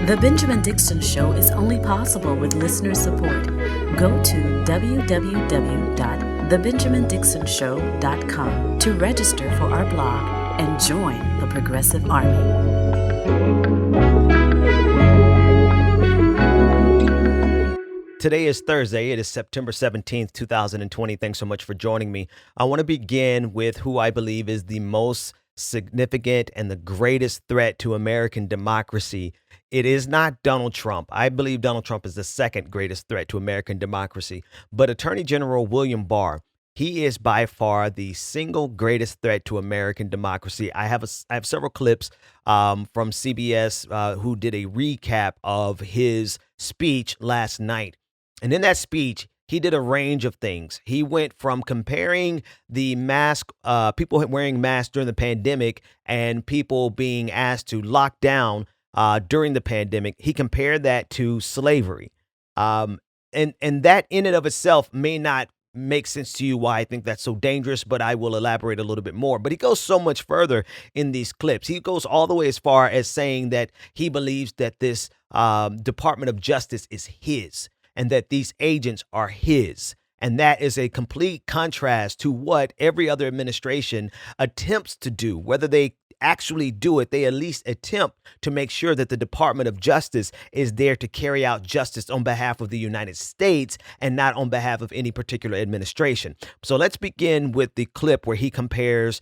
The Benjamin Dixon Show is only possible with listener support. Go to www.thebenjamindixonshow.com to register for our blog and join the Progressive Army. Today is Thursday. It is September 17th, 2020. Thanks so much for joining me. I want to begin with who I believe is the most significant and the greatest threat to American democracy. It is not Donald Trump. I believe Donald Trump is the second greatest threat to American democracy. But Attorney General William Barr, he is by far the single greatest threat to American democracy. I have several clips from CBS who did a recap of his speech last night. And in that speech, he did a range of things. He went from comparing the mask, people wearing masks during the pandemic and people being asked to lock down during the pandemic. He compared that to slavery. And that in and of itself may not make sense to you why I think that's so dangerous, but I will elaborate a little bit more. But he goes so much further in these clips. He goes all the way as far as saying that he believes that this Department of Justice is his, and that these agents are his. And that is a complete contrast to what every other administration attempts to do. Whether they actually do it, they at least attempt to make sure that the Department of Justice is there to carry out justice on behalf of the United States and not on behalf of any particular administration. So let's begin with the clip where he compares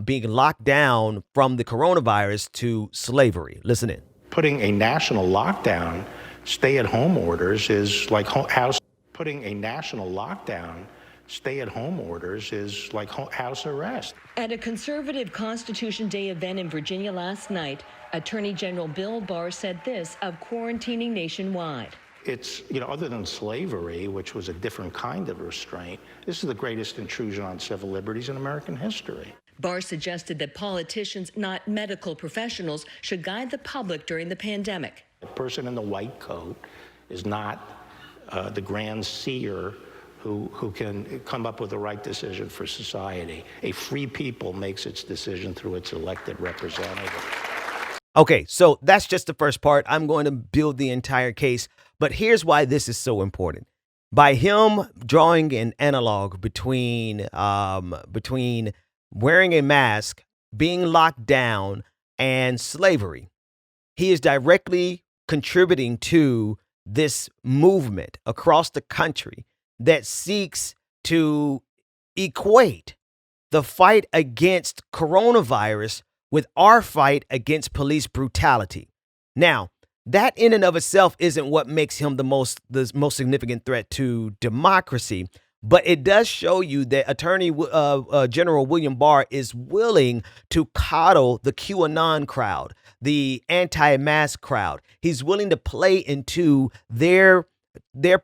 being locked down from the coronavirus to slavery. Listen in. Putting a national lockdown, stay-at-home orders is like house. Putting a national lockdown, stay-at-home orders is like house arrest. At a conservative Constitution Day event in Virginia last night, Attorney General Bill Barr said this of quarantining nationwide. It's, other than slavery, which was a different kind of restraint, this is the greatest intrusion on civil liberties in American history. Barr suggested that politicians, not medical professionals, should guide the public during the pandemic. The person in the white coat is not the grand seer who can come up with the right decision for society. A free people makes its decision through its elected representative. Okay, so that's just the first part. I'm going to build the entire case, but here's why this is so important. By him drawing an analog between wearing a mask, being locked down, and slavery, he is directly contributing to this movement across the country that seeks to equate the fight against coronavirus with our fight against police brutality. Now, that in and of itself isn't what makes him the most significant threat to democracy, but it does show you that Attorney General William Barr is willing to coddle the QAnon crowd, the anti-mask crowd. He's willing to play into their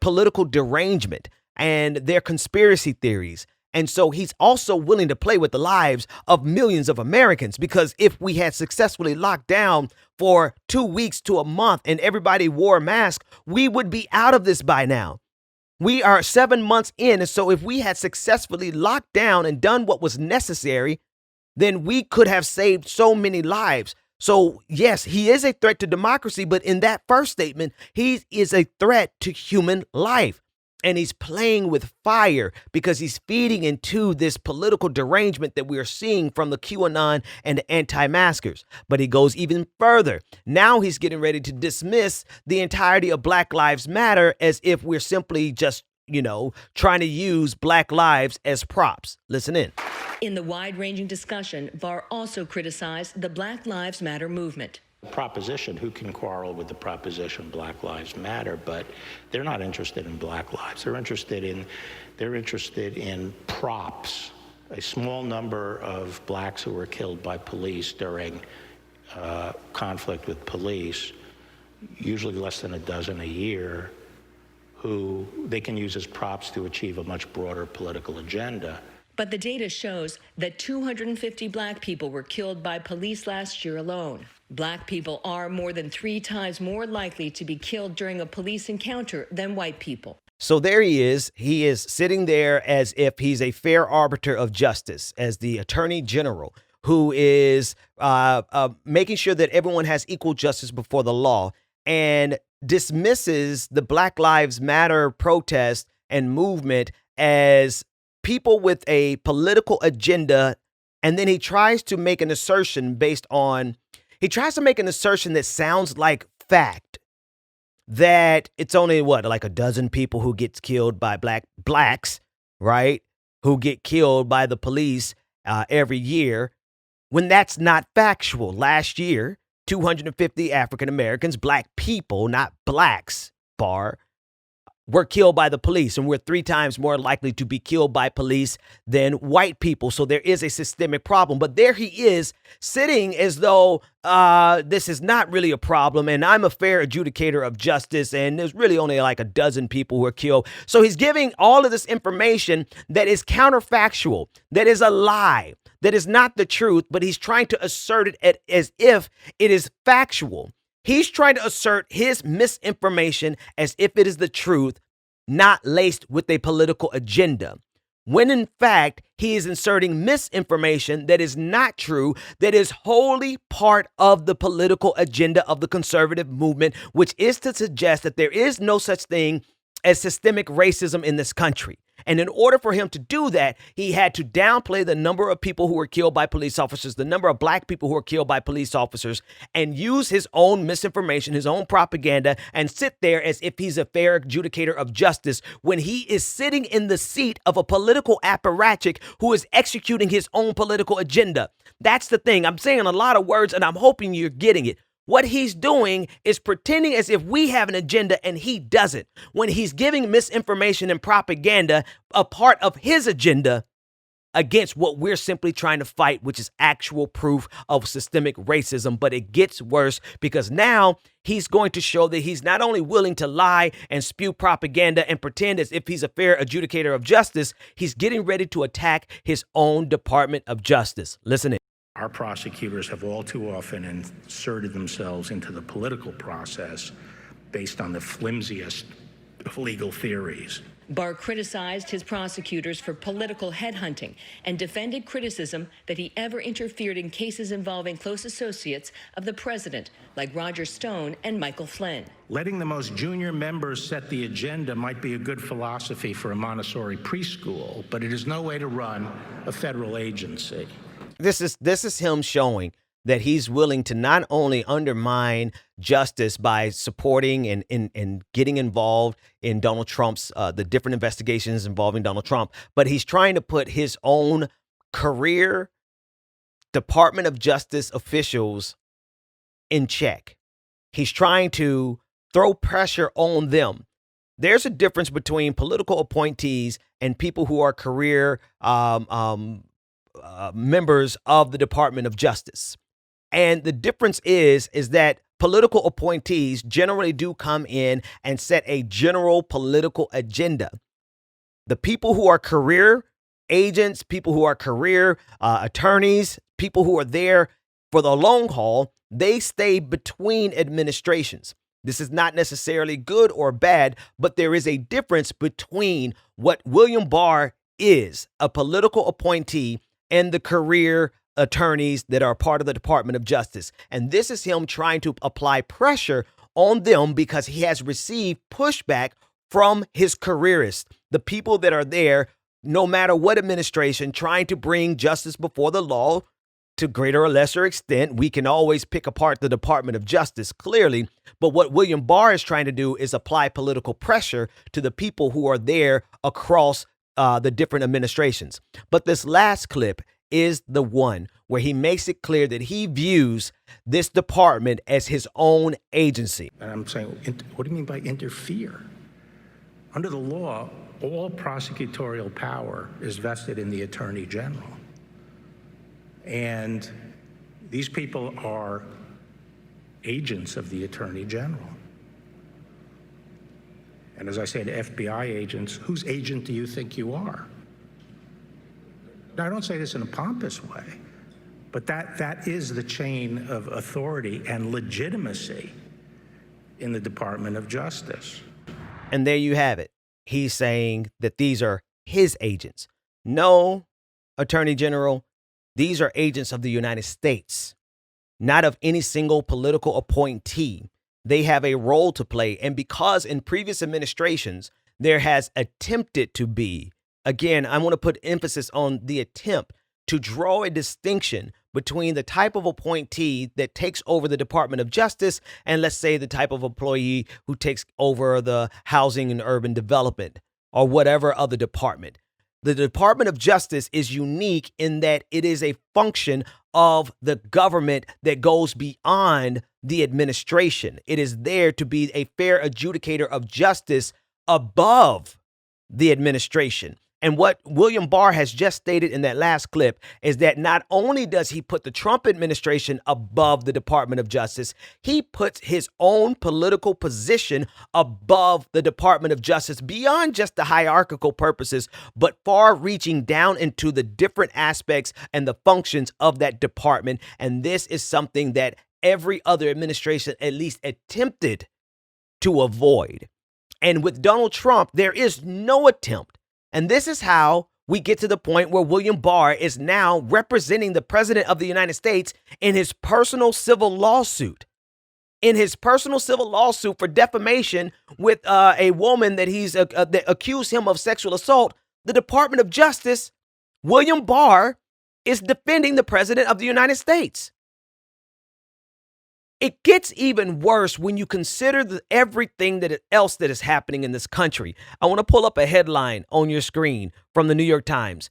political derangement and their conspiracy theories. And so he's also willing to play with the lives of millions of Americans, because if we had successfully locked down for 2 weeks to a month and everybody wore a mask, we would be out of this by now. We are 7 months in. And so if we had successfully locked down and done what was necessary, then we could have saved so many lives. So, yes, he is a threat to democracy. But in that first statement, he is a threat to human life. And he's playing with fire because he's feeding into this political derangement that we are seeing from the QAnon and the anti-maskers. But he goes even further. Now he's getting ready to dismiss the entirety of Black Lives Matter as if we're simply just, trying to use Black lives as props. Listen in. In the wide-ranging discussion, Barr also criticized the Black Lives Matter movement. Proposition, who can quarrel with the proposition Black Lives Matter, but they're not interested in Black lives. They're interested in props. A small number of blacks who were killed by police during conflict with police, usually less than a dozen a year, who they can use as props to achieve a much broader political agenda. But the data shows that 250 black people were killed by police last year alone. Black people are more than 3 times more likely to be killed during a police encounter than white people. So there he is. He is sitting there as if he's a fair arbiter of justice, as the attorney general, who is making sure that everyone has equal justice before the law. and dismisses the Black Lives Matter protest and movement as people with a political agenda. And then he tries to make an assertion that sounds like fact, that it's only like a dozen people who gets killed by blacks, right? Who get killed by the police every year, when that's not factual. Last year, 250 African Americans, black people, not blacks, Barr, were killed by the police, and we're 3 times more likely to be killed by police than white people. So there is a systemic problem. But there he is sitting as though this is not really a problem, and I'm a fair adjudicator of justice, and there's really only like a dozen people who are killed. So he's giving all of this information that is counterfactual, that is a lie, that is not the truth, but he's trying to assert it as if it is factual. He's trying to assert his misinformation as if it is the truth, not laced with a political agenda, when in fact he is inserting misinformation that is not true, that is wholly part of the political agenda of the conservative movement, which is to suggest that there is no such thing as systemic racism in this country. And in order for him to do that, he had to downplay the number of people who were killed by police officers, the number of black people who were killed by police officers, and use his own misinformation, his own propaganda, and sit there as if he's a fair adjudicator of justice when he is sitting in the seat of a political apparatchik who is executing his own political agenda. That's the thing. I'm saying a lot of words, and I'm hoping you're getting it. What he's doing is pretending as if we have an agenda and he doesn't, when he's giving misinformation and propaganda, a part of his agenda, against what we're simply trying to fight, which is actual proof of systemic racism. But it gets worse, because now he's going to show that he's not only willing to lie and spew propaganda and pretend as if he's a fair adjudicator of justice, he's getting ready to attack his own Department of Justice. Listen in. Our prosecutors have all too often inserted themselves into the political process based on the flimsiest of legal theories. Barr criticized his prosecutors for political headhunting and defended criticism that he ever interfered in cases involving close associates of the president, like Roger Stone and Michael Flynn. Letting the most junior members set the agenda might be a good philosophy for a Montessori preschool, but it is no way to run a federal agency. This is him showing that he's willing to not only undermine justice by supporting and getting involved in Donald Trump's, the different investigations involving Donald Trump, but he's trying to put his own career Department of Justice officials in check. He's trying to throw pressure on them. There's a difference between political appointees and people who are career members of the Department of Justice. And the difference is that political appointees generally do come in and set a general political agenda. The people who are career agents, people who are career attorneys, people who are there for the long haul, they stay between administrations. This is not necessarily good or bad, but there is a difference between what William Barr is, a political appointee, and the career attorneys that are part of the Department of Justice. And this is him trying to apply pressure on them because he has received pushback from his careerists, the people that are there, no matter what administration, trying to bring justice before the law. To greater or lesser extent, we can always pick apart the Department of Justice, clearly. But what William Barr is trying to do is apply political pressure to the people who are there across the different administrations. But this last clip is the one where he makes it clear that he views this department as his own agency. And I'm saying, what do you mean by interfere? Under the law, all prosecutorial power is vested in the Attorney General. And these people are agents of the Attorney General. And as I say to FBI agents, whose agent do you think you are? Now, I don't say this in a pompous way, but that is the chain of authority and legitimacy in the Department of Justice. And there you have it. He's saying that these are his agents. No, Attorney General, these are agents of the United States, not of any single political appointee. they have a role to play. And because in previous administrations, there has attempted to be, again, I want to put emphasis on the attempt to draw a distinction between the type of appointee that takes over the Department of Justice and, let's say, the type of employee who takes over the Housing and Urban Development or whatever other department. The Department of Justice is unique in that it is a function of the government that goes beyond the administration. It is there to be a fair adjudicator of justice above the administration. And what William Barr has just stated in that last clip is that not only does he put the Trump administration above the Department of Justice, he puts his own political position above the Department of Justice beyond just the hierarchical purposes, but far reaching down into the different aspects and the functions of that department. And this is something that every other administration at least attempted to avoid. And with Donald Trump, there is no attempt. And this is how we get to the point where William Barr is now representing the president of the United States in his personal civil lawsuit. In his personal civil lawsuit for defamation with a woman that that accused him of sexual assault, the Department of Justice, William Barr, is defending the president of the United States. It gets even worse when you consider everything else that is happening in this country. I want to pull up a headline on your screen from the New York Times.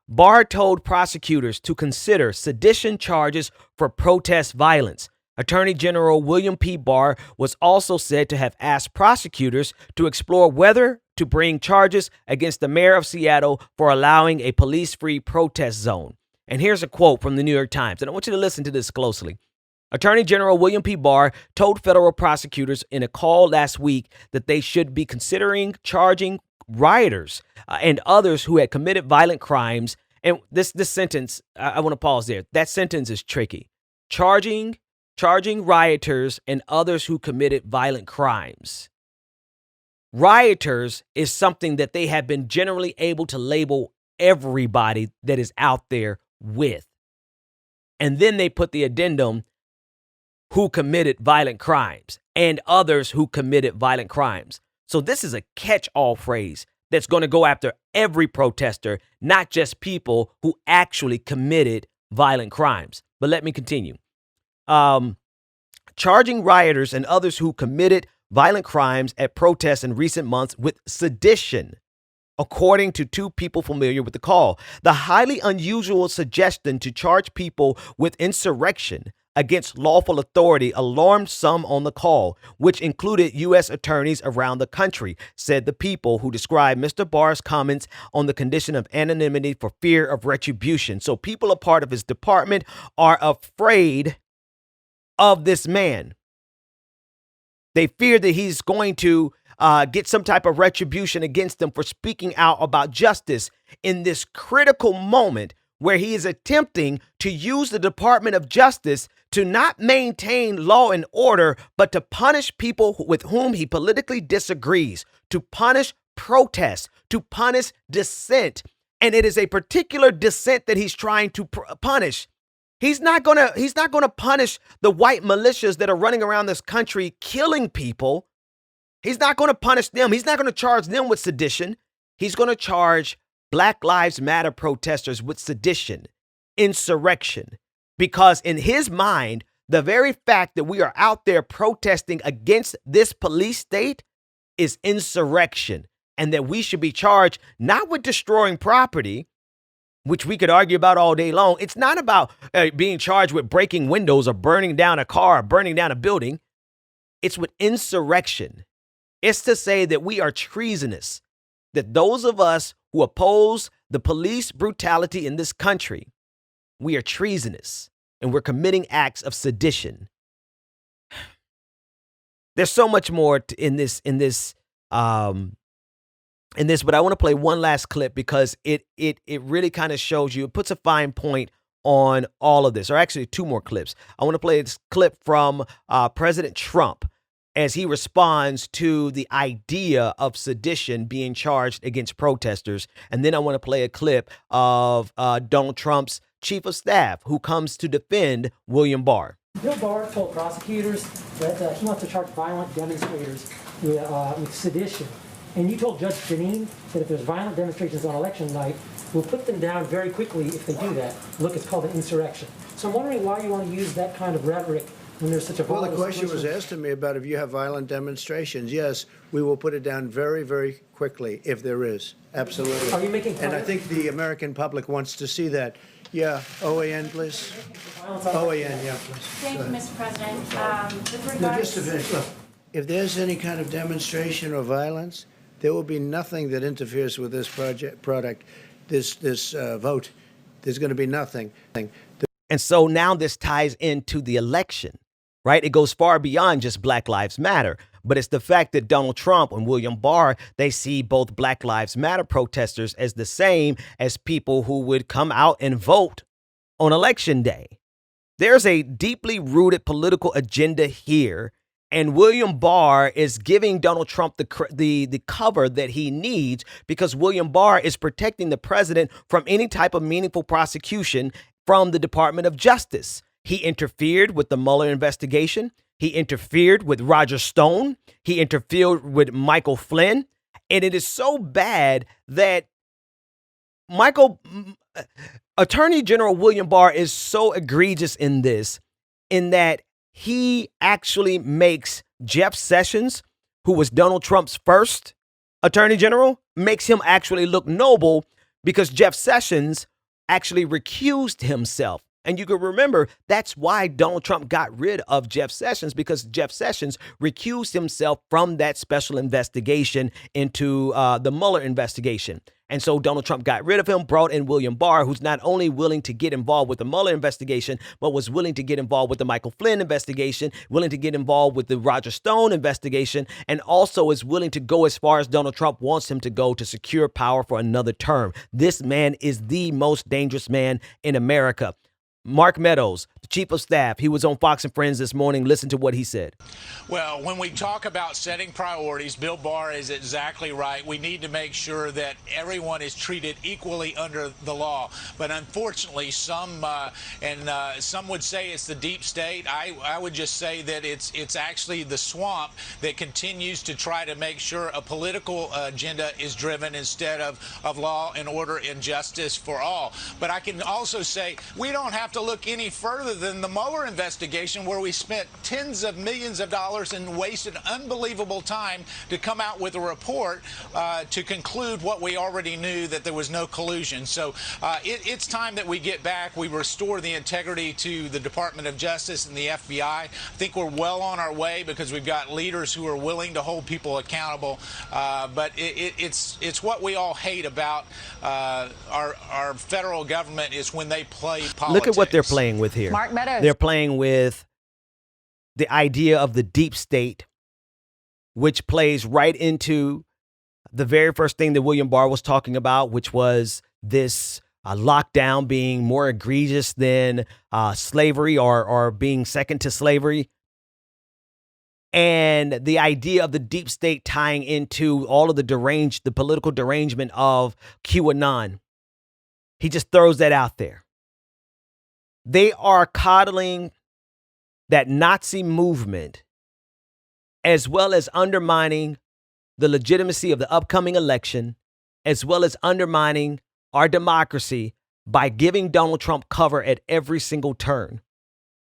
Barr told prosecutors to consider sedition charges for protest violence. Attorney General William P. Barr was also said to have asked prosecutors to explore whether to bring charges against the mayor of Seattle for allowing a police-free protest zone. And here's a quote from the New York Times, and I want you to listen to this closely. Attorney General William P. Barr told federal prosecutors in a call last week that they should be considering charging rioters and others who had committed violent crimes. And this sentence, I want to pause there. That sentence is tricky. Charging rioters and others who committed violent crimes. Rioters is something that they have been generally able to label everybody that is out there with. And then they put the addendum, who committed violent crimes and others who committed violent crimes. So this is a catch-all phrase that's going to go after every protester, not just people who actually committed violent crimes. But let me continue. Charging rioters and others who committed violent crimes at protests in recent months with sedition, according to two people familiar with the call. The highly unusual suggestion to charge people with insurrection against lawful authority alarmed some on the call, which included U.S. attorneys around the country, said the people who described Mr. Barr's comments on the condition of anonymity for fear of retribution. So people a part of his department are afraid of this man. They fear that he's going to get some type of retribution against them for speaking out about justice in this critical moment where he is attempting to use the Department of Justice to not maintain law and order, but to punish people with whom he politically disagrees, to punish protests, to punish dissent. And it is a particular dissent that he's trying to punish. He's not gonna punish the white militias that are running around this country killing people. He's not going to punish them. He's not going to charge them with sedition. He's going to charge Black Lives Matter protesters with sedition, insurrection, because in his mind, the very fact that we are out there protesting against this police state is insurrection, and that we should be charged not with destroying property, which we could argue about all day long. It's not about being charged with breaking windows or burning down a car or burning down a building. It's with insurrection. It's to say that we are treasonous, that those of us who oppose the police brutality in this country, we are treasonous and we're committing acts of sedition. There's so much more in this, but I want to play one last clip because it really kind of shows you, it puts a fine point on all of this, or actually two more clips. I want to play this clip from President Trump as he responds to the idea of sedition being charged against protesters. And then I want to play a clip of Donald Trump's chief of staff who comes to defend William Barr. Bill Barr told prosecutors that he wants to charge violent demonstrators with sedition. And you told Judge Janine that if there's violent demonstrations on election night, we'll put them down very quickly if they do that. Look, it's called an insurrection. So I'm wondering why you want to use that kind of rhetoric when there's such a Well, the question was asked to me about if you have violent demonstrations. Yes, we will put it down very, very quickly if there is. Absolutely. Are you making And I think the American public wants to see that. Yeah, OAN, please. OAN, yeah, please. Thank you, Mr. President. With No, regards just to finish, look, if there's any kind of demonstration or violence, there will be nothing that interferes with this product, this vote. There's going to be nothing. And so now this ties into the election, right? It goes far beyond just Black Lives Matter, but it's the fact that Donald Trump and William Barr, they see both Black Lives Matter protesters as the same as people who would come out and vote on election day. There's a deeply rooted political agenda here, and William Barr is giving Donald Trump the cover that he needs because William Barr is protecting the president from any type of meaningful prosecution from the Department of Justice. He interfered with the Mueller investigation. He interfered with Roger Stone. He interfered with Michael Flynn. And it is so bad that Attorney General William Barr is so egregious in this, in that he actually makes Jeff Sessions, who was Donald Trump's first attorney general, makes him actually look noble because Jeff Sessions actually recused himself. And you can remember that's why Donald Trump got rid of Jeff Sessions, because Jeff Sessions recused himself from that special investigation into the Mueller investigation. And so Donald Trump got rid of him, brought in William Barr, who's not only willing to get involved with the Mueller investigation, but was willing to get involved with the Michael Flynn investigation, willing to get involved with the Roger Stone investigation, and also is willing to go as far as Donald Trump wants him to go to secure power for another term. This man is the most dangerous man in America. Mark Meadows, the chief of staff, he was on Fox and Friends this morning. Listen to what he said. Well, when we talk about setting priorities, Bill Barr is exactly right. We need to make sure that everyone is treated equally under the law. But unfortunately, some would say it's the deep state. I would just say that it's actually the swamp that continues to try to make sure a political agenda is driven instead of law and order and justice for all. But I can also say we don't have to look any further than the Mueller investigation, where we spent tens of millions of dollars and wasted unbelievable time to come out with a report to conclude what we already knew, that there was no collusion. So it's time that we get back. We restore the integrity to the Department of Justice and the FBI. I think we're well on our way because we've got leaders who are willing to hold people accountable. But it's what we all hate about our federal government is when they play politics. Look at what they're playing with here. Mark Meadows. They're playing with the idea of the deep state, which plays right into the very first thing that William Barr was talking about, which was this lockdown being more egregious than slavery or being second to slavery. And the idea of the deep state tying into all of the political derangement of QAnon. He just throws that out there. They are coddling that Nazi movement, as well as undermining the legitimacy of the upcoming election, as well as undermining our democracy by giving Donald Trump cover at every single turn.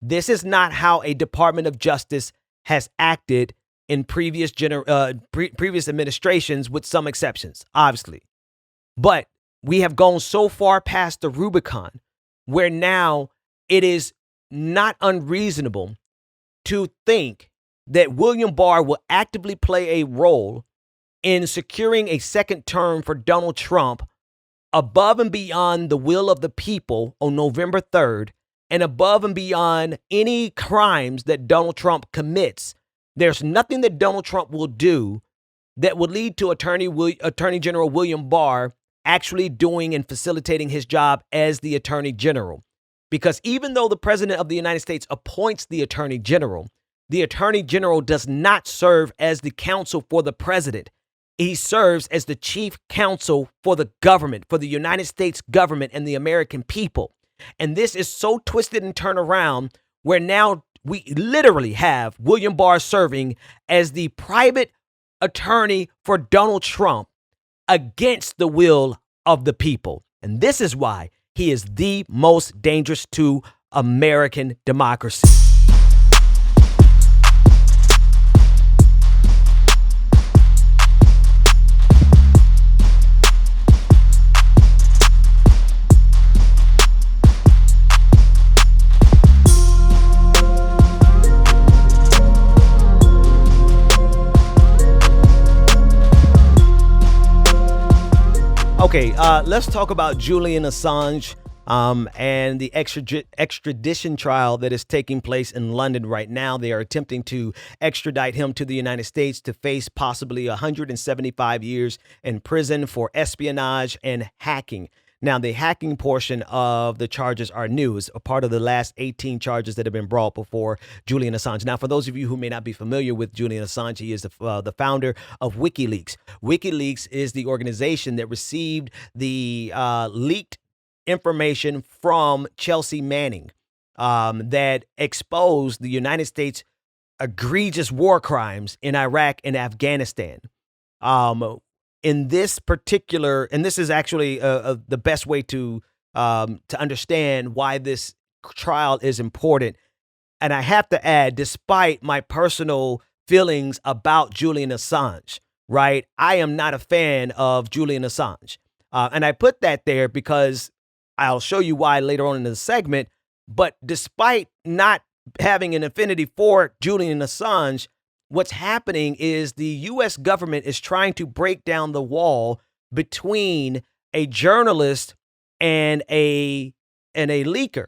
This is not how a Department of Justice has acted in previous administrations, with some exceptions, obviously. But we have gone so far past the Rubicon where now it is not unreasonable to think that William Barr will actively play a role in securing a second term for Donald Trump above and beyond the will of the people on November 3rd, and above and beyond any crimes that Donald Trump commits. There's nothing that Donald Trump will do that will lead to Attorney General William Barr actually doing and facilitating his job as the Attorney General. Because even though the President of the United States appoints the Attorney General does not serve as the counsel for the president. He serves as the chief counsel for the government, for the United States government and the American people. And this is so twisted and turned around where now We literally have William Barr serving as the private attorney for Donald Trump against the will of the people. And this is why he is the most dangerous to American democracy. Okay, let's talk about Julian Assange and the extradition trial that is taking place in London right now. They are attempting to extradite him to the United States to face possibly 175 years in prison for espionage and hacking. Now, the hacking portion of the charges are new. It's a part of the last 18 charges that have been brought before Julian Assange. Now, for those of you who may not be familiar with Julian Assange, he is the founder of Wikileaks. Wikileaks is the organization that received the leaked information from Chelsea Manning that exposed the United States' egregious war crimes in Iraq and Afghanistan. In this particular, and this is actually the best way to understand why this trial is important. And I have to add, despite my personal feelings about Julian Assange, right? I am not a fan of Julian Assange. And I put that there because I'll show you why later on in the segment. But despite not having an affinity for Julian Assange, what's happening is the U.S. government is trying to break down the wall between a journalist and a leaker,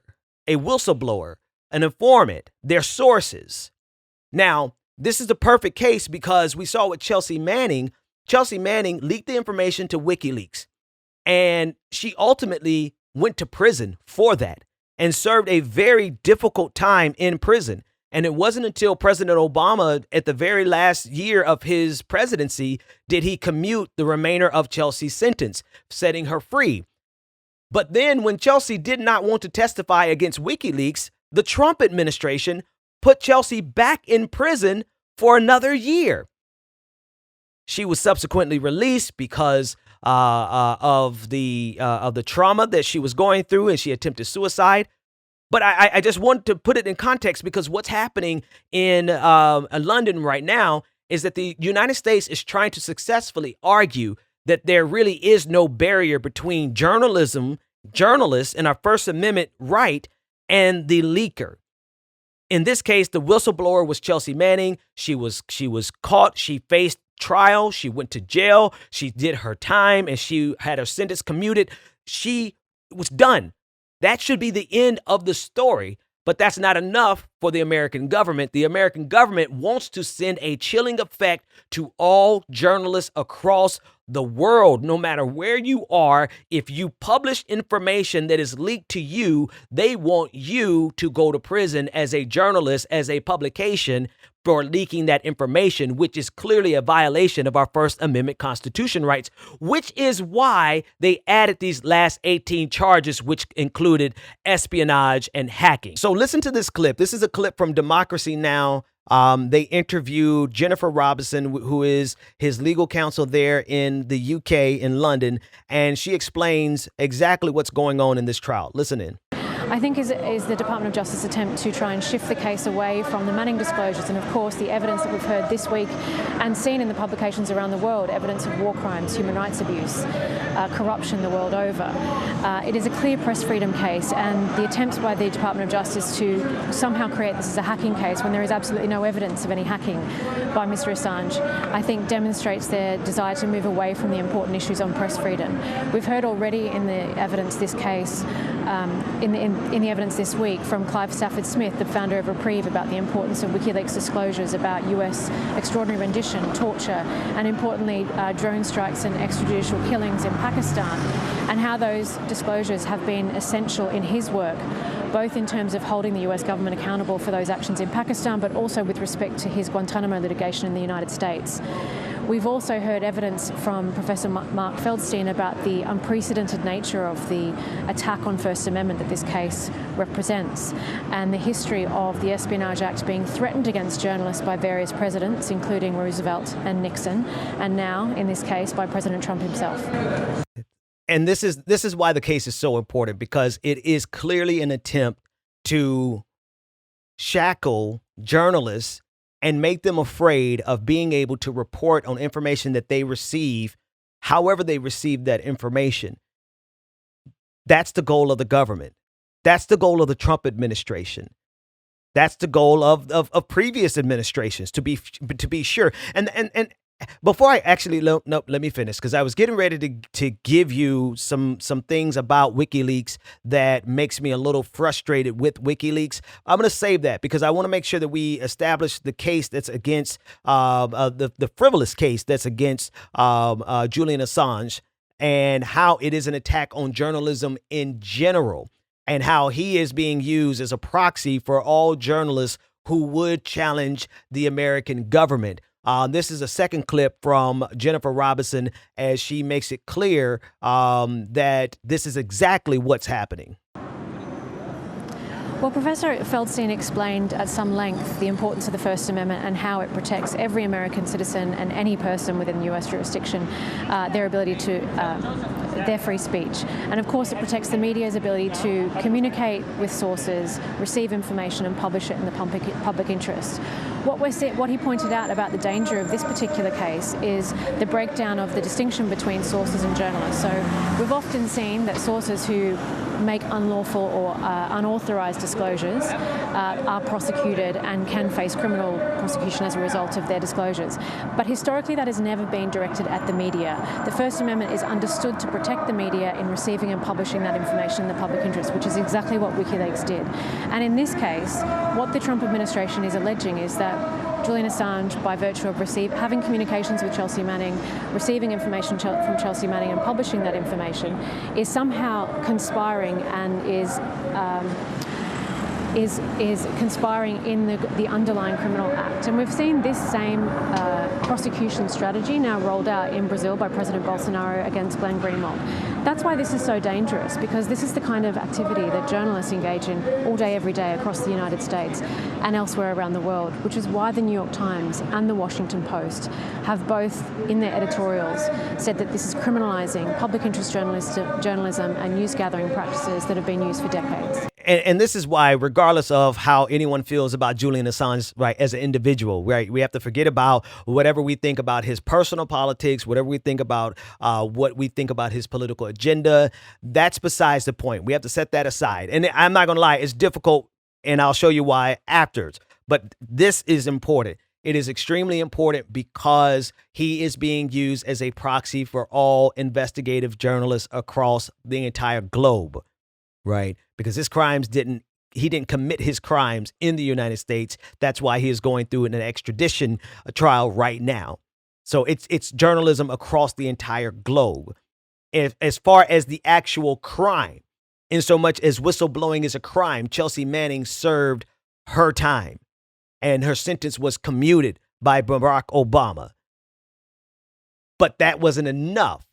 a whistleblower, an informant, their sources. Now, this is the perfect case because we saw with Chelsea Manning. Chelsea Manning leaked the information to Wikileaks, and she ultimately went to prison for that and served a very difficult time in prison. And it wasn't until President Obama, at the very last year of his presidency, did he commute the remainder of Chelsea's sentence, setting her free. But then when Chelsea did not want to testify against WikiLeaks, the Trump administration put Chelsea back in prison for another year. She was subsequently released because of the trauma that she was going through, and she attempted suicide. But I just want to put it in context because what's happening in London right now is that the United States is trying to successfully argue that there really is no barrier between journalists and our First Amendment right and the leaker. In this case, the whistleblower was Chelsea Manning. She was caught. She faced trial. She went to jail. She did her time and she had her sentence commuted. She was done. That should be the end of the story, but that's not enough for the American government. The American government wants to send a chilling effect to all journalists across the world, no matter where you are. If you publish information that is leaked to you, they want you to go to prison as a journalist, as a publication, for leaking that information, which is clearly a violation of our First Amendment Constitution rights, which is why they added these last 18 charges, which included espionage and hacking. So listen to this clip. This is a clip from Democracy Now! They interviewed Jennifer Robinson, who is his legal counsel there in the UK, in London, and she explains exactly what's going on in this trial. Listen in. I think is the Department of Justice attempt to try and shift the case away from the Manning disclosures and, of course, the evidence that we've heard this week and seen in the publications around the world, evidence of war crimes, human rights abuse, corruption the world over. It is a clear press freedom case, and the attempts by the Department of Justice to somehow create this as a hacking case when there is absolutely no evidence of any hacking by Mr. Assange, I think demonstrates their desire to move away from the important issues on press freedom. We've heard already in the evidence this case, in the evidence this week from Clive Stafford Smith, the founder of Reprieve, about the importance of WikiLeaks disclosures about US extraordinary rendition, torture, and importantly, drone strikes and extrajudicial killings in Pakistan, and how those disclosures have been essential in his work, both in terms of holding the US government accountable for those actions in Pakistan, but also with respect to his Guantanamo litigation in the United States. We've also heard evidence from Professor Mark Feldstein about the unprecedented nature of the attack on First Amendment that this case represents, and the history of the Espionage Act being threatened against journalists by various presidents, including Roosevelt and Nixon, and now, in this case, by President Trump himself. And this is why the case is so important, because it is clearly an attempt to shackle journalists and make them afraid of being able to report on information that they receive, however they receive that information. That's the goal of the government. That's the goal of the Trump administration. That's the goal of previous administrations, to be sure. And before I actually, let me finish, because I was getting ready to give you some things about WikiLeaks that makes me a little frustrated with WikiLeaks. I'm going to save that because I want to make sure that we establish the case that's against the frivolous case that's against Julian Assange, and how it is an attack on journalism in general, and how he is being used as a proxy for all journalists who would challenge the American government. This is a second clip from Jennifer Robinson as she makes it clear that this is exactly what's happening. Well, Professor Feldstein explained at some length the importance of the First Amendment and how it protects every American citizen and any person within the US jurisdiction, their ability to, their free speech. And of course, it protects the media's ability to communicate with sources, receive information and publish it in the public interest. What he pointed out about the danger of this particular case is the breakdown of the distinction between sources and journalists. So we've often seen that sources who make unlawful or unauthorized disclosures are prosecuted and can face criminal prosecution as a result of their disclosures. But historically, that has never been directed at the media. The First Amendment is understood to protect the media in receiving and publishing that information in the public interest, which is exactly what WikiLeaks did. And in this case, what the Trump administration is alleging is that Julian Assange, by virtue of having communications with Chelsea Manning, receiving information from Chelsea Manning and publishing that information, is somehow conspiring and is conspiring in the underlying criminal act. And we've seen this same prosecution strategy now rolled out in Brazil by President Bolsonaro against Glenn Greenwald. That's why this is so dangerous, because this is the kind of activity that journalists engage in all day, every day across the United States and elsewhere around the world, which is why the New York Times and the Washington Post have both, in their editorials, said that this is criminalizing public interest journalism and news gathering practices that have been used for decades. And this is why, regardless of how anyone feels about Julian Assange, right, as an individual, right, we have to forget about whatever we think about his personal politics, whatever we think about what we think about his political agenda. That's besides the point. We have to set that aside. And I'm not going to lie, it's difficult, and I'll show you why afterwards. But this is important. It is extremely important because he is being used as a proxy for all investigative journalists across the entire globe. Right, because his crimes he didn't commit his crimes in the United States. That's why he is going through an extradition trial right now. So it's journalism across the entire globe. As far as the actual crime, in so much as whistleblowing is a crime, Chelsea Manning served her time and her sentence was commuted by Barack Obama. But that wasn't enough.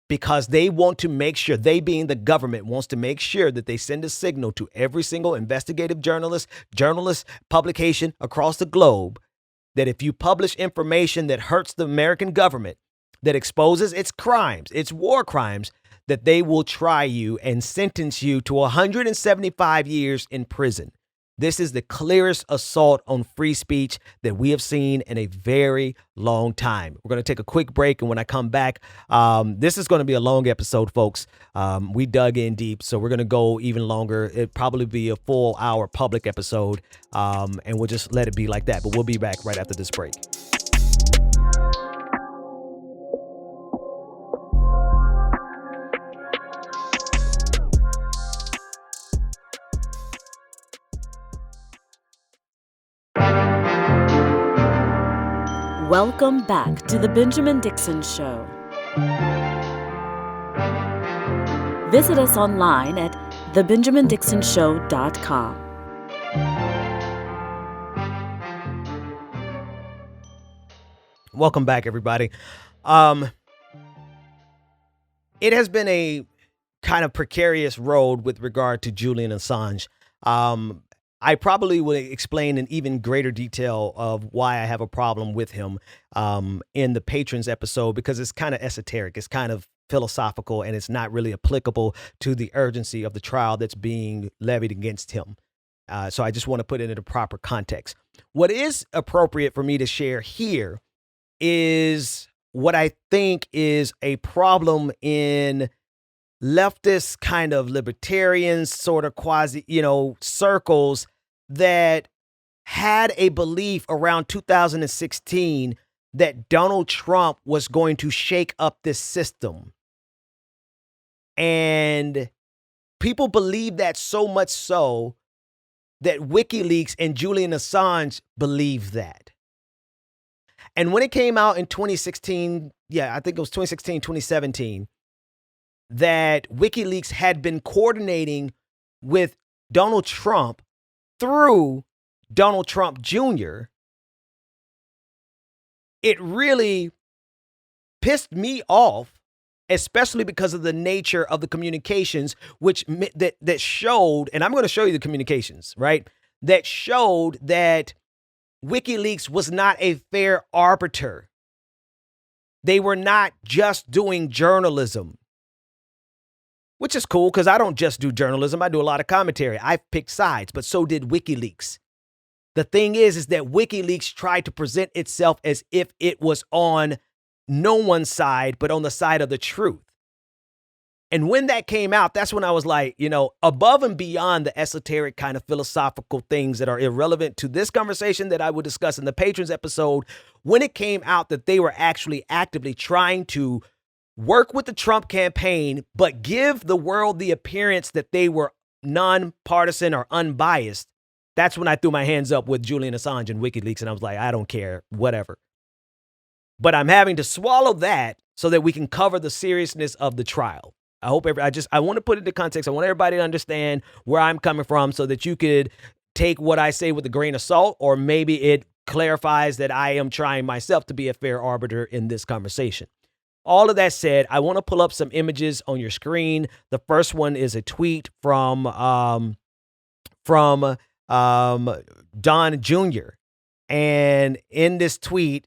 Because they want to make sure, they being the government, wants to make sure that they send a signal to every single investigative journalist publication across the globe that if you publish information that hurts the American government, that exposes its crimes, its war crimes, that they will try you and sentence you to 175 years in prison. This is the clearest assault on free speech that we have seen in a very long time. We're going to take a quick break, and when I come back, this is going to be a long episode, folks. We dug in deep, so we're going to go even longer. It'll probably be a full hour public episode, and we'll just let it be like that. But we'll be back right after this break. Welcome back to The Benjamin Dixon Show. Visit us online at thebenjamindixonshow.com. Welcome back, everybody. It has been a kind of precarious road with regard to Julian Assange. I probably will explain in even greater detail of why I have a problem with him in the Patrons episode, because it's kind of esoteric. It's kind of philosophical, and it's not really applicable to the urgency of the trial that's being levied against him. So I just want to put it in the proper context. What is appropriate for me to share here is what I think is a problem in leftist kind of libertarian sort of quasi, circles that had a belief around 2016 that Donald Trump was going to shake up this system. And people believe that so much so that WikiLeaks and Julian Assange believe that. And when it came out in 2016, I think it was 2016, 2017, that WikiLeaks had been coordinating with Donald Trump through Donald Trump Jr., it really pissed me off, especially because of the nature of the communications, which that showed, and I'm going to show you the communications, right? That showed that WikiLeaks was not a fair arbiter. They were not just doing journalism, which is cool because I don't just do journalism. I do a lot of commentary. I've picked sides, but so did WikiLeaks. The thing is that WikiLeaks tried to present itself as if it was on no one's side, but on the side of the truth. And when that came out, that's when I was like, above and beyond the esoteric kind of philosophical things that are irrelevant to this conversation that I will discuss in the Patrons episode, when it came out that they were actually actively trying to work with the Trump campaign, but give the world the appearance that they were nonpartisan or unbiased, that's when I threw my hands up with Julian Assange and WikiLeaks, and I was like, I don't care, whatever. But I'm having to swallow that so that we can cover the seriousness of the trial. I want to put it into context. I want everybody to understand where I'm coming from so that you could take what I say with a grain of salt, or maybe it clarifies that I am trying myself to be a fair arbiter in this conversation. All of that said, I want to pull up some images on your screen. The first one is a tweet from Don Jr. And in this tweet,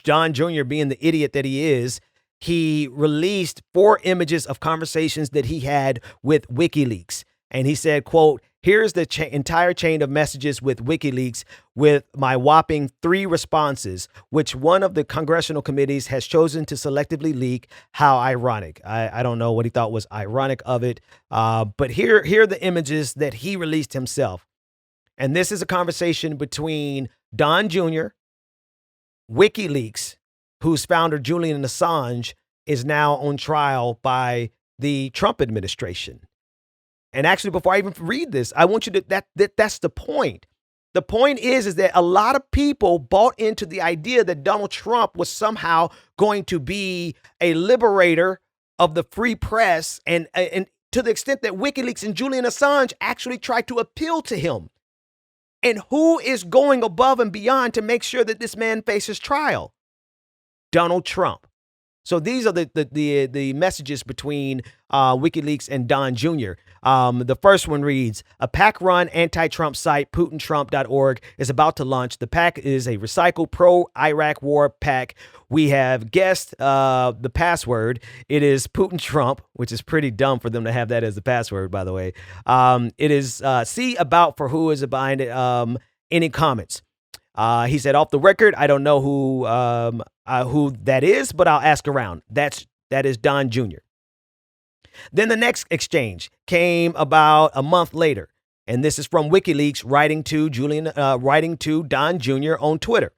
Don Jr., being the idiot that he is, he released 4 images of conversations that he had with WikiLeaks. And he said, quote, "Here's the entire chain of messages with WikiLeaks with my whopping 3 responses, which one of the congressional committees has chosen to selectively leak. How ironic." I don't know what he thought was ironic of it. But here are the images that he released himself. And this is a conversation between Don Jr., WikiLeaks, whose founder, Julian Assange, is now on trial by the Trump administration. And actually, before I even read this, I want you to, that's the point. The point is that a lot of people bought into the idea that Donald Trump was somehow going to be a liberator of the free press, and to the extent that WikiLeaks and Julian Assange actually tried to appeal to him. And who is going above and beyond to make sure that this man faces trial? Donald Trump. So these are the messages between WikiLeaks and Don Jr. The first one reads, "A PAC-run anti-Trump site, PutinTrump.org, is about to launch. The PAC is a recycled pro-Iraq war PAC. We have guessed the password. It is Putin Trump," which is pretty dumb for them to have that as the password, by the way. It is see about for who is behind it. Any comments? He said, "Off the record, I don't know who that is, but I'll ask around." That is Don Jr. Then the next exchange came about a month later, and this is from WikiLeaks writing to Don Jr. on Twitter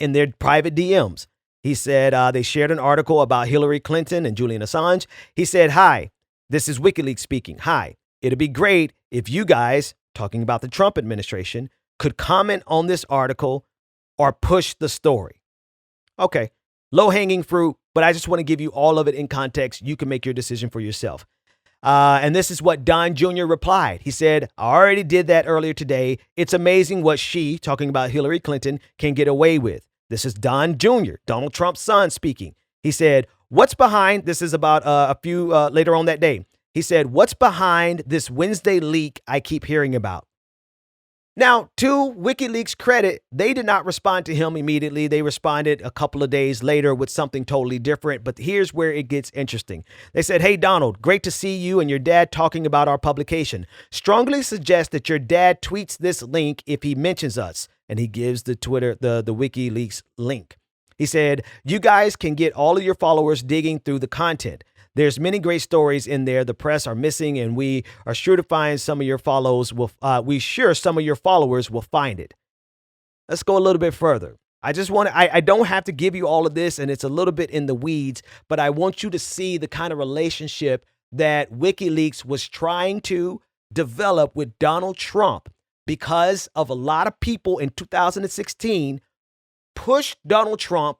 in their private DMs. He said they shared an article about Hillary Clinton and Julian Assange. He said, "Hi, this is WikiLeaks speaking. Hi, it'd be great if you guys," talking about the Trump administration, "could comment on this article or push the story." Okay, low-hanging fruit, but I just want to give you all of it in context. You can make your decision for yourself. And this is what Don Jr. replied. He said, "I already did that earlier today. It's amazing what she," talking about Hillary Clinton, "can get away with. This is Don Jr., Donald Trump's son, speaking. He said, what's behind, this is about a few later on that day. He said, what's behind this Wednesday leak I keep hearing about? Now, to WikiLeaks' credit, they did not respond to him immediately. They responded a couple of days later with something totally different. But here's where it gets interesting. They said, hey, Donald, great to see you and your dad talking about our publication. Strongly suggest that your dad tweets this link if he mentions us. And he gives the Twitter, the WikiLeaks link. He said, you guys can get all of your followers digging through the content. There's many great stories in there. The press are missing, and we are sure to find some of your followers will find it. Let's go a little bit further. I don't have to give you all of this, and it's a little bit in the weeds, but I want you to see the kind of relationship that WikiLeaks was trying to develop with Donald Trump, because of a lot of people in 2016 pushed Donald Trump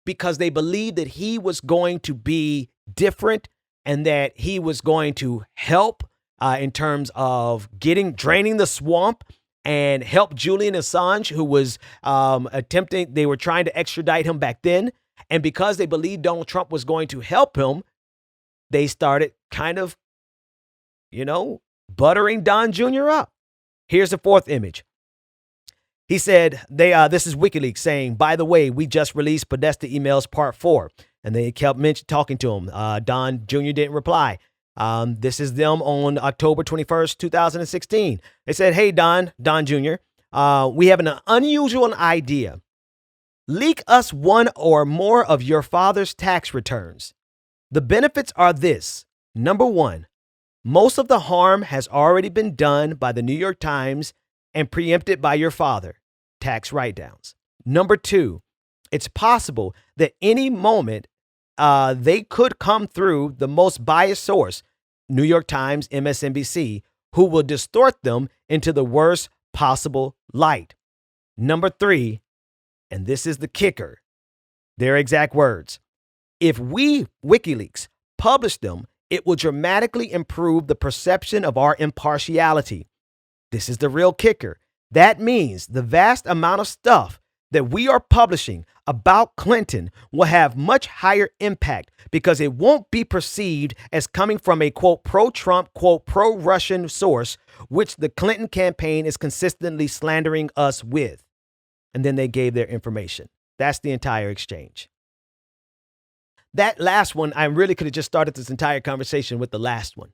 because they believed that he was going to be different and that he was going to help in terms of draining the swamp and help Julian Assange, who was they were trying to extradite him back then. And because they believed Donald Trump was going to help him, they started kind of, buttering Don Jr. up. Here's the fourth image. He said, this is WikiLeaks saying, by the way, we just released Podesta emails part 4. And they kept talking to him. Don Jr. didn't reply. This is them on October 21st, 2016. They said, hey, Don Jr., we have an unusual idea. Leak us one or more of your father's tax returns. The benefits are this. Number 1, most of the harm has already been done by the New York Times and preempted by your father, tax write-downs. Number 2, it's possible that any moment they could come through the most biased source, New York Times, MSNBC, who will distort them into the worst possible light. Number 3, and this is the kicker, their exact words. If we, WikiLeaks, publish them, it will dramatically improve the perception of our impartiality. This is the real kicker. That means the vast amount of stuff that we are publishing about Clinton will have much higher impact because it won't be perceived as coming from a, quote, pro-Trump, quote, pro-Russian source, which the Clinton campaign is consistently slandering us with. And then they gave their information. That's the entire exchange. That last one, I really could have just started this entire conversation with the last one,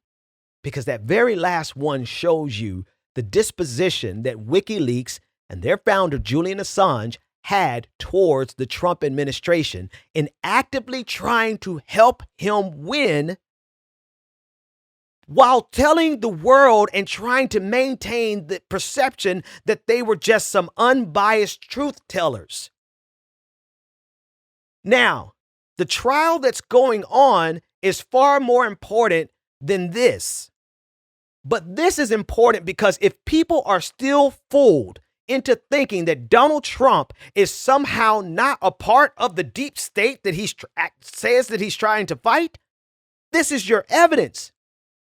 because that very last one shows you the disposition that WikiLeaks and their founder, Julian Assange, had towards the Trump administration in actively trying to help him win while telling the world and trying to maintain the perception that they were just some unbiased truth tellers. Now, the trial that's going on is far more important than this. But this is important because if people are still fooled into thinking that Donald Trump is somehow not a part of the deep state that he says that he's trying to fight, this is your evidence.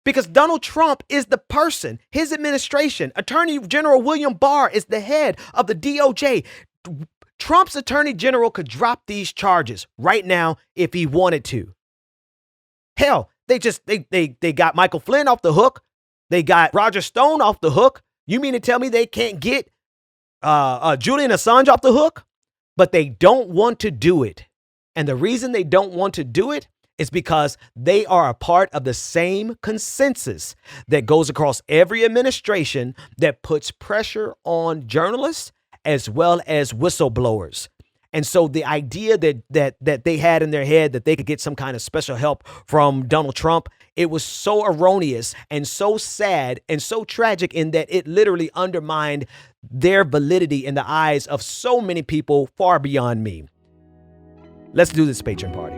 Because Donald Trump is the person, his administration, Attorney General William Barr is the head of the DOJ. Trump's Attorney General could drop these charges right now if he wanted to. Hell, they got Michael Flynn off the hook. They got Roger Stone off the hook. You mean to tell me they can't get Julian Assange off the hook? But they don't want to do it. And the reason they don't want to do it is because they are a part of the same consensus that goes across every administration that puts pressure on journalists as well as whistleblowers. And so the idea that they had in their head that they could get some kind of special help from Donald Trump, it was so erroneous and so sad and so tragic in that it literally undermined their validity in the eyes of so many people far beyond me. Let's do this Patreon party.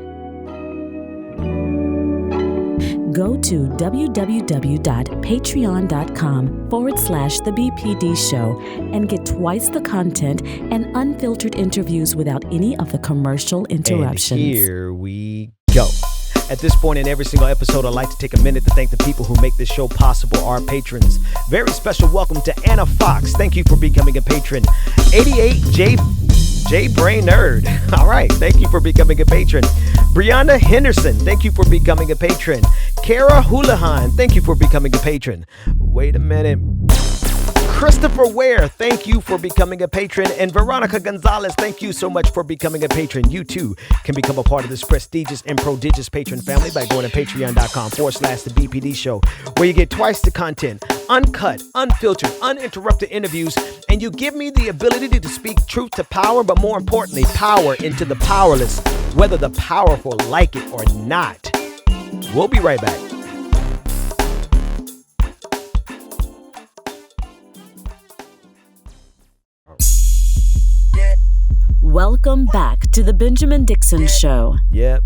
Go to www.patreon.com/The BPD Show and get twice the content and unfiltered interviews without any of the commercial interruptions. And here we go. At this point in every single episode, I'd like to take a minute to thank the people who make this show possible, our patrons. Very special welcome to Anna Fox. Thank you for becoming a patron. 88J J Brainerd. All right. Thank you for becoming a patron. Brianna Henderson. Thank you for becoming a patron. Kara Houlihan. Thank you for becoming a patron. Wait a minute. Christopher Ware, thank you for becoming a patron. And Veronica Gonzalez, thank you so much for becoming a patron. You too can become a part of this prestigious and prodigious patron family by going to patreon.com/the BPD show, where you get twice the content, uncut, unfiltered, uninterrupted interviews, and you give me the ability to speak truth to power, but more importantly, power into the powerless, whether the powerful like it or not. We'll be right back. Welcome back to the Benjamin Dixon Show. Yep.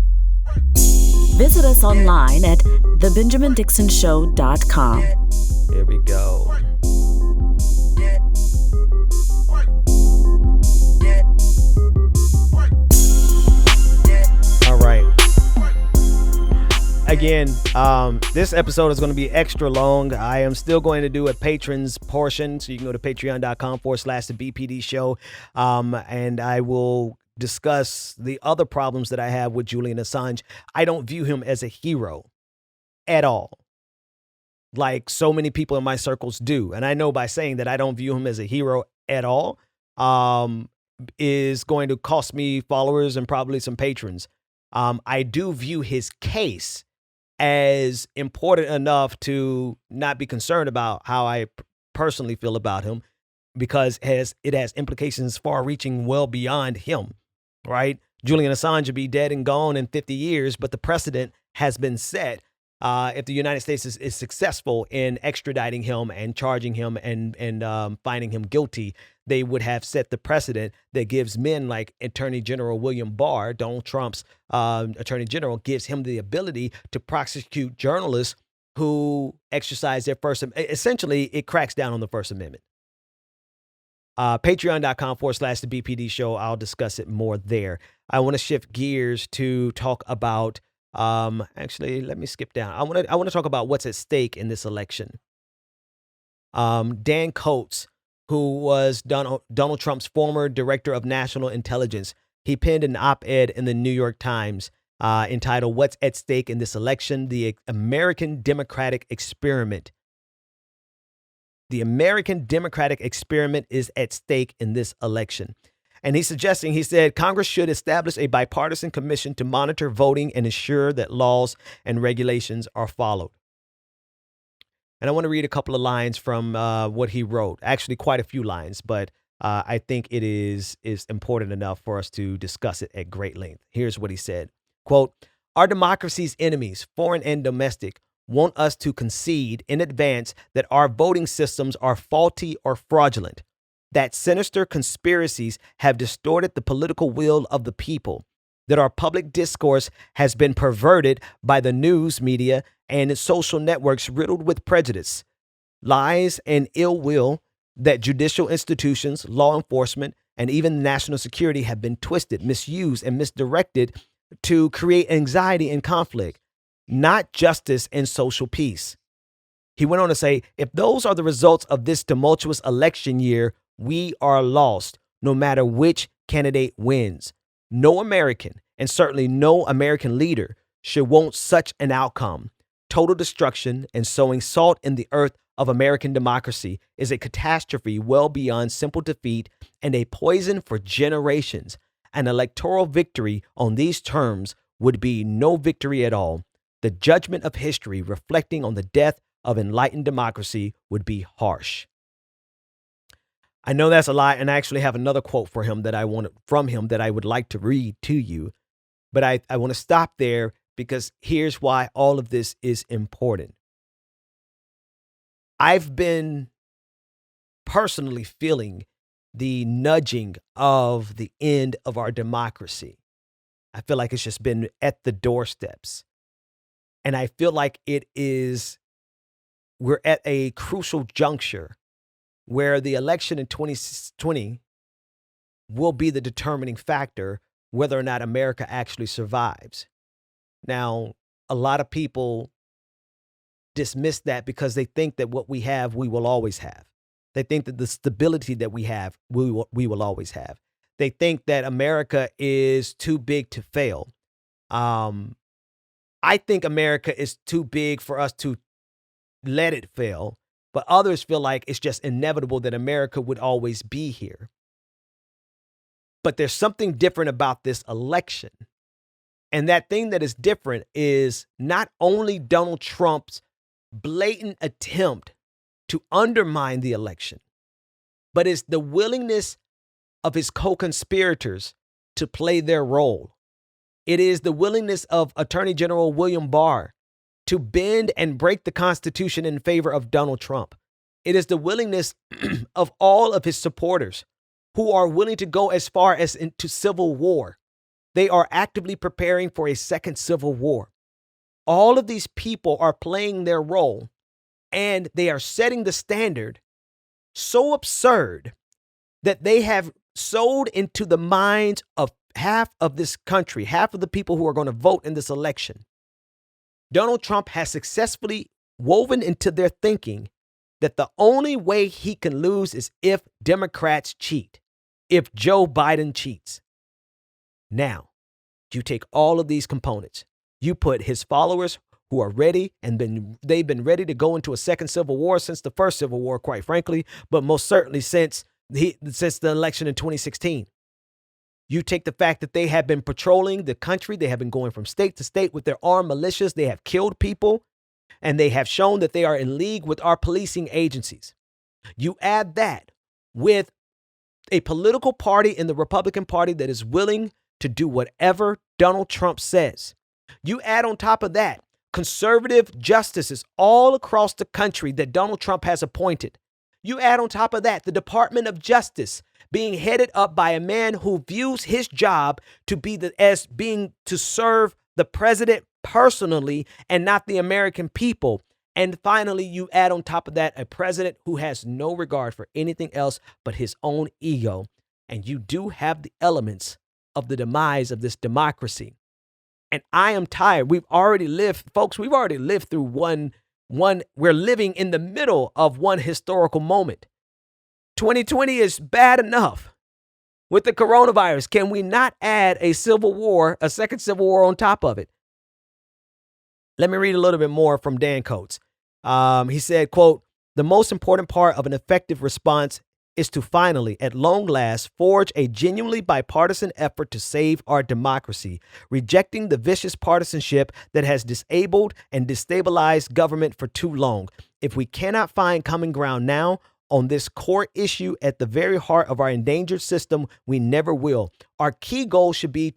Visit us online at thebenjamindixonshow.com. Here we go. All right. Again, this episode is going to be extra long. I am still going to do a patrons portion, so you can go to patreon.com/the BPD show, and I will discuss the other problems that I have with Julian Assange. I don't view him as a hero at all, like so many people in my circles do. And I know by saying that I don't view him as a hero at all is going to cost me followers and probably some patrons. I do view his case as important enough to not be concerned about how I personally feel about him, because it has implications far-reaching well beyond him, right? Julian Assange will be dead and gone in 50 years, but the precedent has been set. If the United States is successful in extraditing him and charging him and finding him guilty, they would have set the precedent that gives men like Attorney General William Barr, Donald Trump's Attorney General, gives him the ability to prosecute journalists who exercise their essentially, it cracks down on the First Amendment. Patreon.com/the BPD show. I'll discuss it more there. I want to shift gears to talk about actually, let me skip down. I want to talk about what's at stake in this election. Dan Coates, who was Donald Trump's former director of national intelligence, he penned an op-ed in the New York Times entitled "What's at Stake in This Election? The American Democratic Experiment." The American Democratic Experiment is at stake in this election. And he said, Congress should establish a bipartisan commission to monitor voting and ensure that laws and regulations are followed. And I want to read a couple of lines from what he wrote. Actually, quite a few lines, but I think it is important enough for us to discuss it at great length. Here's what he said. Quote, "Our democracy's enemies, foreign and domestic, want us to concede in advance that our voting systems are faulty or fraudulent, that sinister conspiracies have distorted the political will of the people, that our public discourse has been perverted by the news media and social networks riddled with prejudice, lies, and ill will, that judicial institutions, law enforcement, and even national security have been twisted, misused, and misdirected to create anxiety and conflict, not justice and social peace." He went on to say, "If those are the results of this tumultuous election year, we are lost, no matter which candidate wins. No American, and certainly no American leader, should want such an outcome. Total destruction and sowing salt in the earth of American democracy is a catastrophe well beyond simple defeat and a poison for generations. An electoral victory on these terms would be no victory at all. The judgment of history reflecting on the death of enlightened democracy would be harsh." I know that's a lie, and I actually have another quote from him that I would like to read to you. But I want to stop there because here's why all of this is important. I've been personally feeling the nudging of the end of our democracy. I feel like it's just been at the doorsteps. And I feel like we're at a crucial juncture where the election in 2020 will be the determining factor whether or not America actually survives. Now, a lot of people dismiss that because they think that what we have, we will always have. They think that the stability that we have, we will always have. They think that America is too big to fail. I think America is too big for us to let it fail, but others feel like it's just inevitable that America would always be here. But there's something different about this election. And that thing that is different is not only Donald Trump's blatant attempt to undermine the election, but it's the willingness of his co-conspirators to play their role. It is the willingness of Attorney General William Barr to bend and break the Constitution in favor of Donald Trump. It is the willingness of all of his supporters who are willing to go as far as into civil war. They are actively preparing for a second civil war. All of these people are playing their role, and they are setting the standard so absurd that they have sowed into the minds of half of this country, half of the people who are going to vote in this election. Donald Trump has successfully woven into their thinking that the only way he can lose is if Democrats cheat, if Joe Biden cheats. Now, you take all of these components, you put his followers who are ready and they've been ready to go into a second civil war since the first civil war, quite frankly, but most certainly since the election in 2016. You take the fact that they have been patrolling the country. They have been going from state to state with their armed militias. They have killed people, and they have shown that they are in league with our policing agencies. You add that with a political party in the Republican Party that is willing to do whatever Donald Trump says. You add on top of that conservative justices all across the country that Donald Trump has appointed. You add on top of that the Department of Justice being headed up by a man who views his job to be to serve the president personally and not the American people. And finally, you add on top of that a president who has no regard for anything else but his own ego. And you do have the elements of the demise of this democracy. And I am tired. We've already lived through one. We're living in the middle of one historical moment. 2020 is bad enough with the coronavirus. Can we not add a civil war, a second civil war on top of it? Let me read a little bit more from Dan Coates. He said, quote, "The most important part of an effective response is to finally, at long last, forge a genuinely bipartisan effort to save our democracy, rejecting the vicious partisanship that has disabled and destabilized government for too long. If we cannot find common ground now on this core issue at the very heart of our endangered system, we never will. Our key goal should be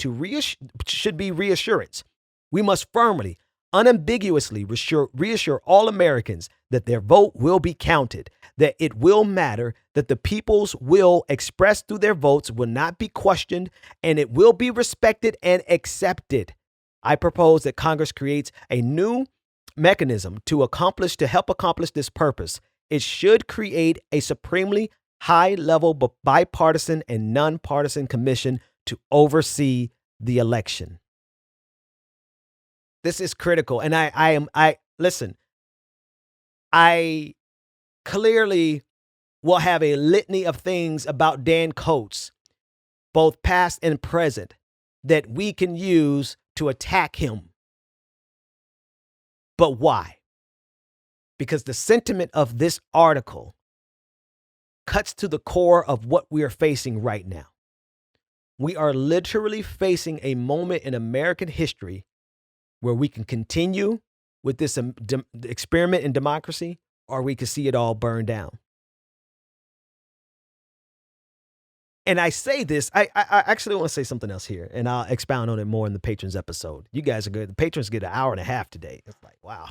reassurance. We must firmly, unambiguously reassure all Americans that their vote will be counted, that it will matter, that the people's will expressed through their votes will not be questioned, and it will be respected and accepted. I propose that Congress creates a new mechanism to help accomplish this purpose. It should create a supremely high-level bipartisan and nonpartisan commission to oversee the election." This is critical. And listen, I clearly will have a litany of things about Dan Coates, both past and present, that we can use to attack him. But why? Because the sentiment of this article cuts to the core of what we are facing right now. We are literally facing a moment in American history where we can continue with this experiment in democracy, or we can see it all burn down. And I say this, I actually want to say something else here, and I'll expound on it more in the patrons episode. You guys are good. The patrons get an hour and a half today. It's like, wow.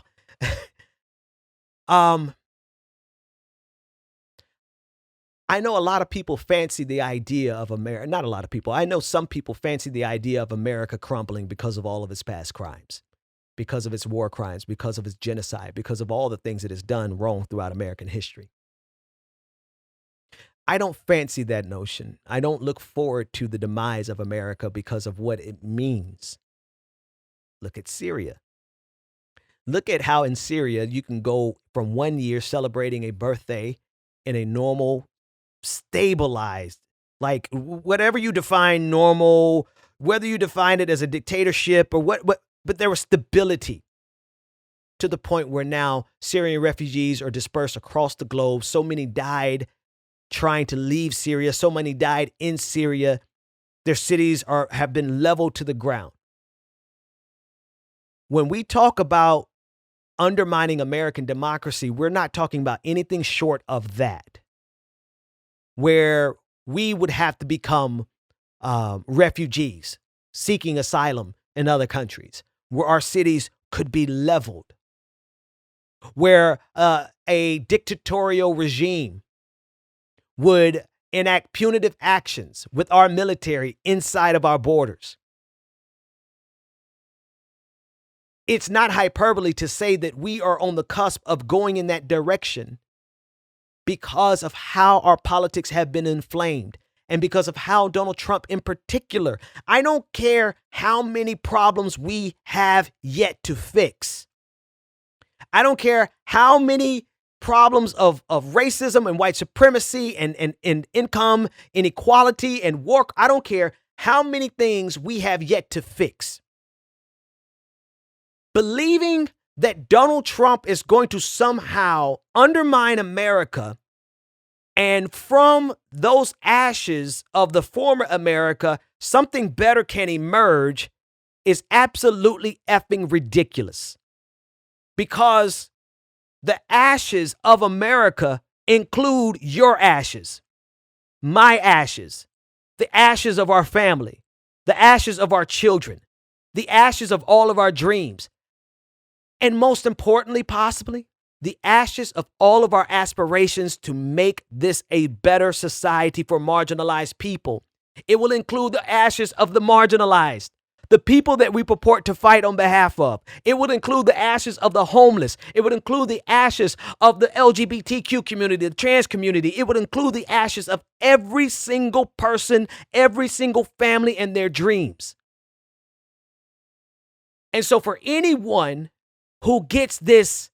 I know a lot of people fancy the idea of America. Not a lot of people. I know some people fancy the idea of America crumbling because of all of its past crimes, because of its war crimes, because of its genocide, because of all the things it has done wrong throughout American history. I don't fancy that notion. I don't look forward to the demise of America because of what it means. Look at Syria. Look at how in Syria you can go from 1 year celebrating a birthday in a normal, stabilized, Like whatever you define normal, whether you define it as a dictatorship or what, but there was stability to the point where now Syrian refugees are dispersed across the globe. So many died trying to leave Syria. So many died in Syria. Their cities have been leveled to the ground. When we talk about undermining American democracy, we're not talking about anything short of that, where we would have to become refugees seeking asylum in other countries, where our cities could be leveled, where a dictatorial regime would enact punitive actions with our military inside of our borders. It's not hyperbole to say that we are on the cusp of going in that direction because of how our politics have been inflamed and because of how Donald Trump in particular. I don't care how many problems we have yet to fix. I don't care how many problems of racism and white supremacy and income inequality and war. I don't care how many things we have yet to fix. Believing that Donald Trump is going to somehow undermine America and from those ashes of the former America, something better can emerge is absolutely effing ridiculous. Because the ashes of America include your ashes, my ashes, the ashes of our family, the ashes of our children, the ashes of all of our dreams. And most importantly, possibly, the ashes of all of our aspirations to make this a better society for marginalized people. It will include the ashes of the marginalized, the people that we purport to fight on behalf of. It would include the ashes of the homeless. It would include the ashes of the LGBTQ community, the trans community. It would include the ashes of every single person, every single family and their dreams. And so for anyone who gets this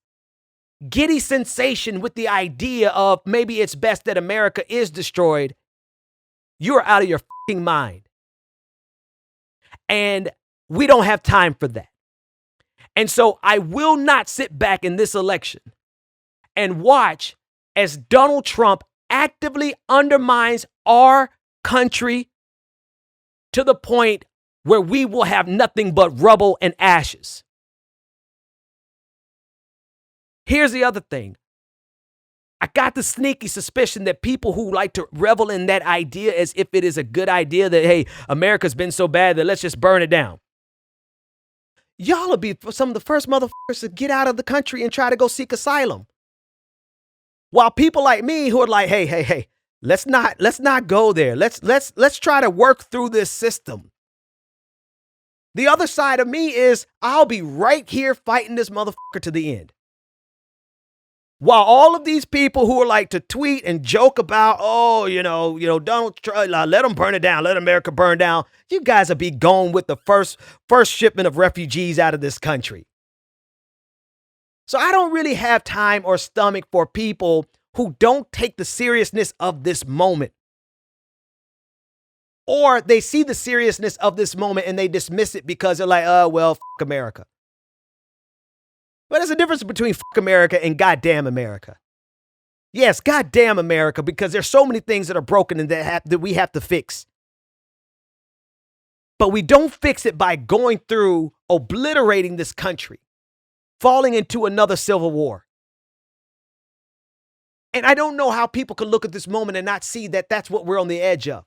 giddy sensation with the idea of maybe it's best that America is destroyed, you're out of your fucking mind. And we don't have time for that. And so I will not sit back in this election and watch as Donald Trump actively undermines our country to the point where we will have nothing but rubble and ashes. Here's the other thing. I got the sneaky suspicion that people who like to revel in that idea as if it is a good idea that, hey, America's been so bad that let's just burn it down. Y'all will be some of the first motherfuckers to get out of the country and try to go seek asylum. While people like me who are like, hey, let's not go there. Let's try to work through this system. The other side of me is I'll be right here fighting this motherfucker to the end. While all of these people who are like to tweet and joke about, Donald Trump, let them burn it down, let America burn down. You guys will be gone with the first shipment of refugees out of this country. So I don't really have time or stomach for people who don't take the seriousness of this moment. Or they see the seriousness of this moment and they dismiss it because they're like, fuck America. But there's a difference between fuck America and goddamn America. Yes, goddamn America, because there's so many things that are broken and that we have to fix. But we don't fix it by going through obliterating this country, falling into another civil war. And I don't know how people can look at this moment and not see that that's what we're on the edge of.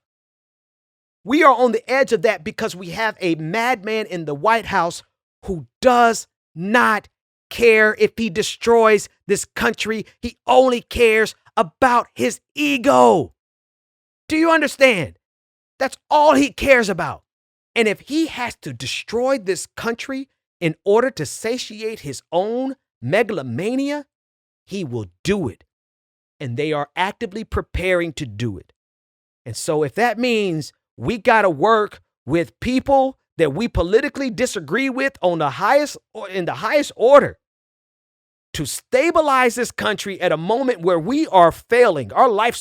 We are on the edge of that because we have a madman in the White House who does not care if he destroys this country. He only cares about his ego. Do you understand? That's all he cares about. And if he has to destroy this country in order to satiate his own megalomania, he will do it. And they are actively preparing to do it. And so if that means we got to work with people that we politically disagree with in the highest order to stabilize this country at a moment where we are failing,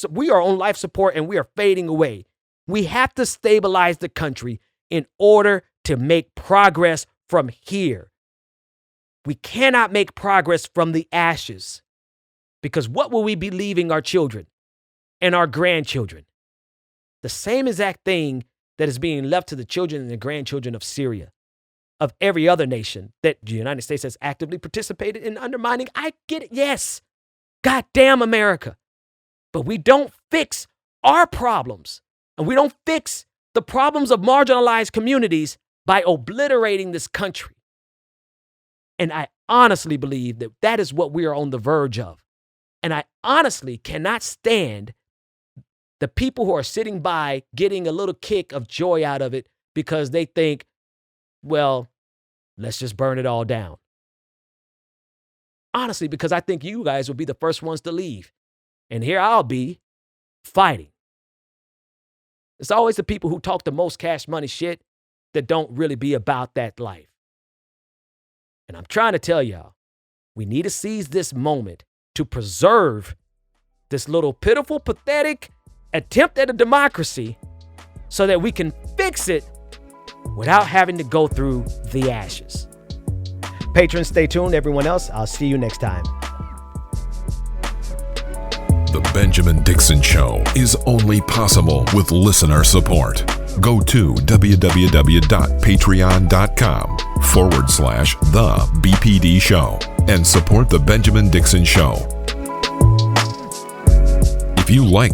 we are on life support and we are fading away. We have to stabilize the country in order to make progress from here. We cannot make progress from the ashes, because what will we be leaving our children and our grandchildren? The same exact thing that is being left to the children and the grandchildren of Syria, of every other nation that the United States has actively participated in undermining. I get it. Yes. Goddamn America. But we don't fix our problems, and we don't fix the problems of marginalized communities by obliterating this country. And I honestly believe that that is what we are on the verge of. And I honestly cannot stand the people who are sitting by getting a little kick of joy out of it because they think, well, let's just burn it all down. Honestly, because I think you guys will be the first ones to leave. And here I'll be fighting. It's always the people who talk the most cash money shit that don't really be about that life. And I'm trying to tell y'all, we need to seize this moment to preserve this little pitiful, pathetic attempt at a democracy so that we can fix it without having to go through the ashes. Patrons, stay tuned. Everyone else, I'll see you next time. The Benjamin Dixon Show is only possible with listener support. Go to www.patreon.com/The BPD Show and support The Benjamin Dixon Show. If you like